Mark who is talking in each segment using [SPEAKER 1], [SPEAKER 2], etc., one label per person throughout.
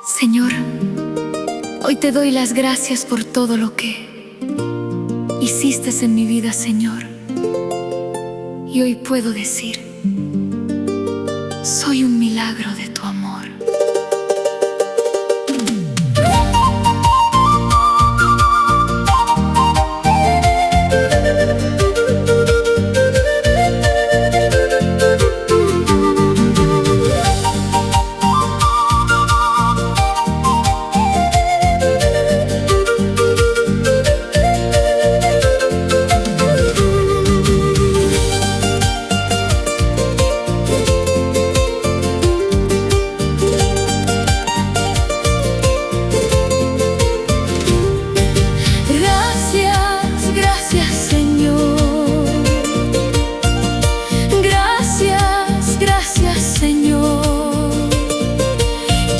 [SPEAKER 1] Señor, hoy te doy las gracias por todo lo que hiciste en mi vida, Señor. Y hoy puedo decir, soy un milagro de tu amor.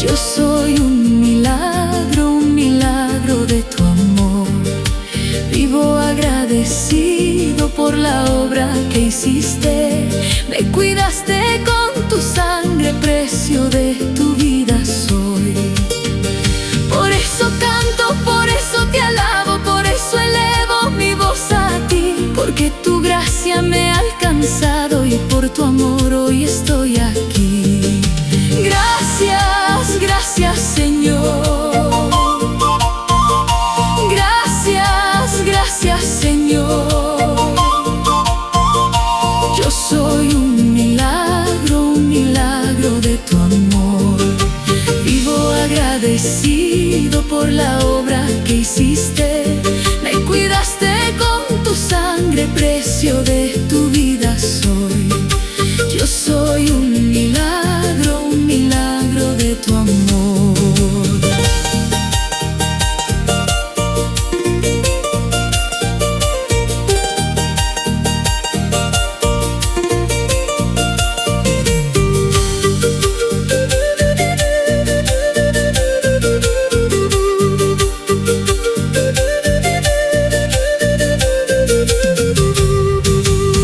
[SPEAKER 2] Yo soy un milagro de tu amor. Vivo agradecido por la obra que hiciste. Me cuidaste con tu sangre, precio de tu vida soy. Por eso canto, por eso te alabo, por eso elevo mi voz a ti. Porque tu gracia me ha alcanzado y por tu amor hoy estoy aquí. Gracias, gracias Señor. Gracias, gracias Señor. Yo soy un milagro de tu amor. Vivo agradecido por la obra que hiciste. Me cuidaste con tu sangre, precio de tu vida soy. Yo soy un milagro de tu amor.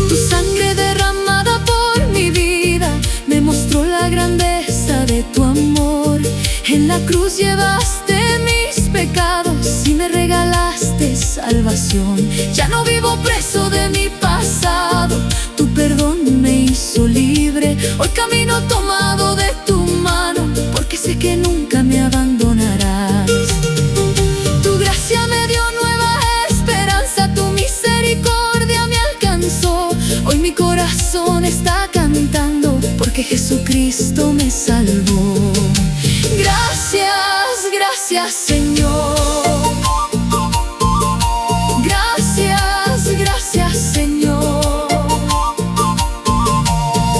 [SPEAKER 2] Tu sangre derramada por mi vida me mostró la grandeza de tu amor. En la cruz llevaste mis pecados y me regalaste salvación. Ya no vivo preso de mi pasado, tu perdón me hizo libre. Hoy camino tomado de tu mano, porque sé que nunca me abandonarás. Tu gracia me dio nueva esperanza, tu misericordia me alcanzó. Hoy mi corazón está cantando, porque Jesucristo me salvó. Gracias, gracias Señor. Gracias, gracias Señor.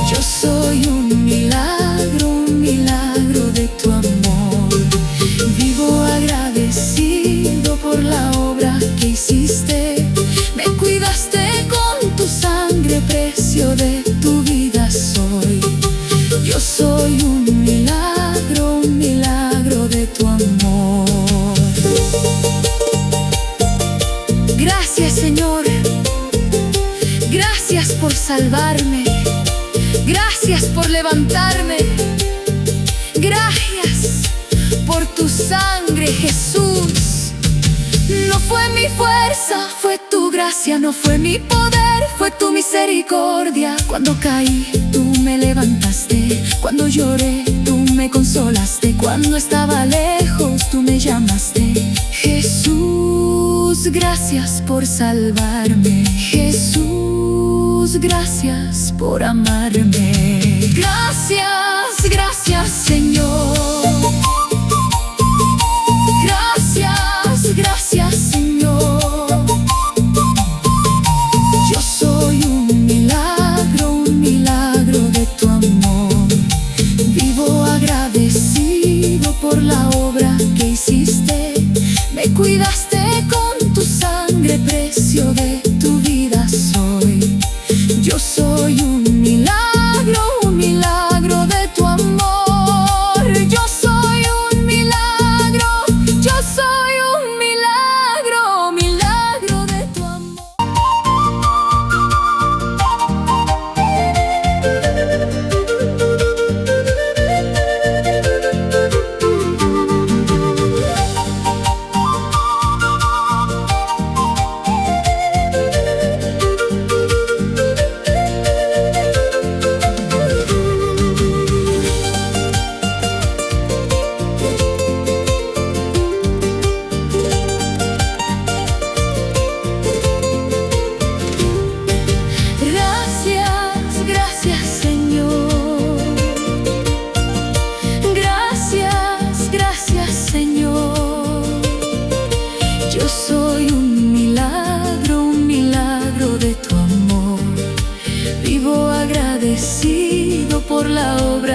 [SPEAKER 2] Yo soy un milagro de tu amor. Vivo agradecido por la obra que hiciste. Me cuidaste con tu sangre, precio de tu vida soy. Yo soy un milagro de tu amor. Gracias Señor. Gracias por salvarme. Gracias por levantarme. Gracias por tu sangre, Jesús. No fue mi fuerza, fue tu gracia. No fue mi poder, fue tu misericordia. Cuando caí, tú me levantaste. Cuando lloré, tú me consolaste. Cuando estaba lejos, tú me llamaste. Jesús, gracias por salvarme. Jesús, gracias por amarme. Gracias, gracias Señor. Gracias, gracias Señor. Yo soy un milagro de tu amor. Vivo agradecido por la obra que hiciste. Me cuidaste con tu sangre, precio de tu vida soy. Yo soy un milagro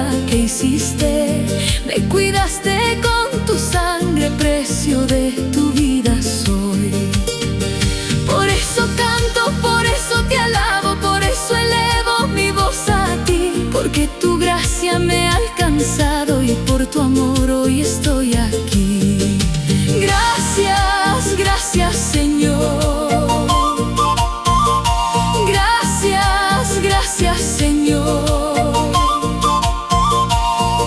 [SPEAKER 2] obra que hiciste. Me cuidaste con tu sangre, precio de tu vida soy. Por eso canto, por eso te alabo, por eso elevo mi voz a ti, porque tu gracia me ha alcanzado y por tu amor hoy estoy aquí. Gracias, gracias Señor. Gracias, gracias Señor.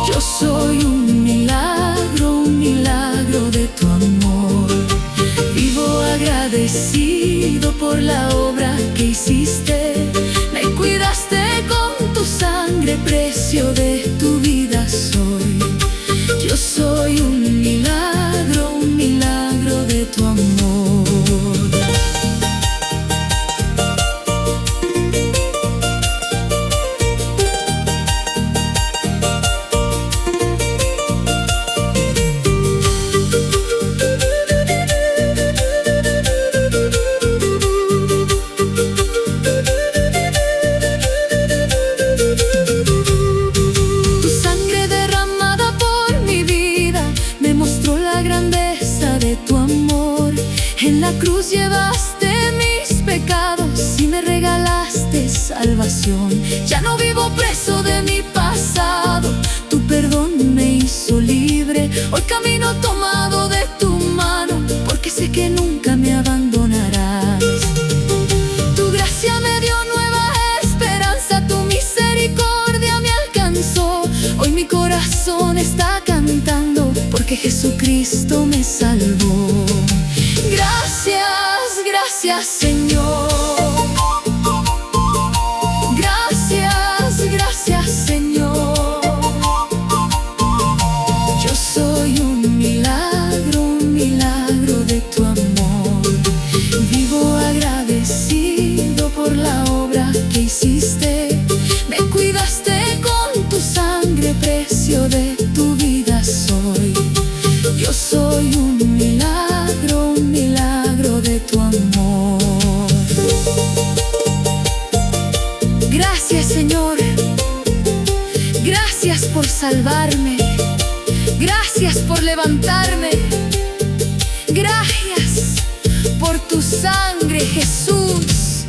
[SPEAKER 2] Yo soy un milagro de tu amor. Vivo agradecido por la obra que hiciste. Me cuidaste con tu sangre, precio de tu vida soy. Yo soy un milagro de tu amor. En la cruz llevaste mis pecados y me regalaste salvación. Ya no vivo preso de mi pasado, tu perdón me hizo libre. Hoy camino tomado de tu mano, porque sé que nunca me abandonarás. Tu gracia me dio nueva esperanza, tu misericordia me alcanzó. Hoy mi corazón está cantando, porque Jesucristo me salvó. Gracias, gracias Señor. Gracias, gracias Señor. Yo soy un milagro de tu amor. Vivo agradecido por la obra que hiciste. Me cuidaste con tu sangre, precio de tu vida soy. Yo soy un milagro de tu amor. Gracias Señor, gracias por salvarme, gracias por levantarme, gracias por tu sangre Jesús.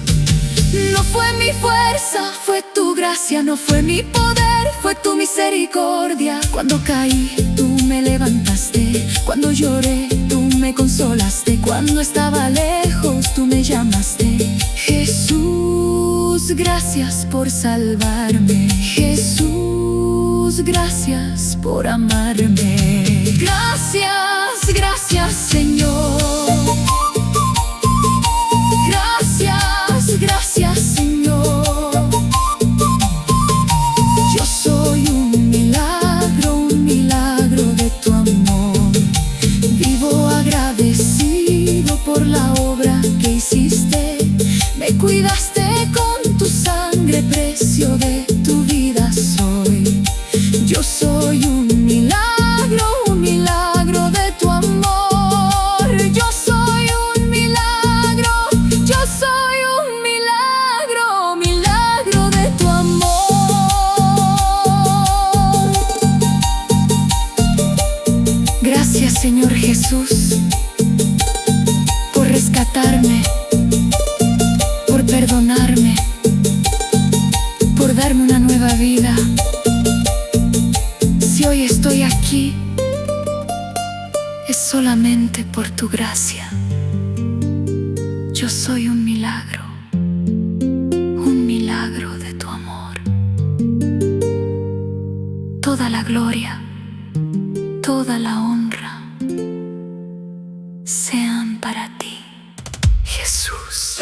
[SPEAKER 2] No fue mi fuerza, fue tu gracia, no fue mi poder, fue tu misericordia. Cuando caí, tú me levantaste, cuando lloré, tú me consolaste, cuando estaba lejos, tú me llamaste. Jesús, gracias por salvarme. Jesús, gracias por amarme. Gracias, gracias Señor. Gracias, gracias Señor. Yo soy un milagro de tu amor. Vivo agradecido por la obra que hiciste. Me cuidaste con tu sangre, precio de tu vida soy. Yo soy un milagro de tu amor. Yo soy un milagro de tu amor. Gracias Señor Jesús por rescatarme, por perdonarme, por darme una nueva vida. Si hoy estoy aquí, es solamente por tu gracia. Yo soy un milagro de tu amor. Toda la gloria, toda la honra sean para ti, Jesús.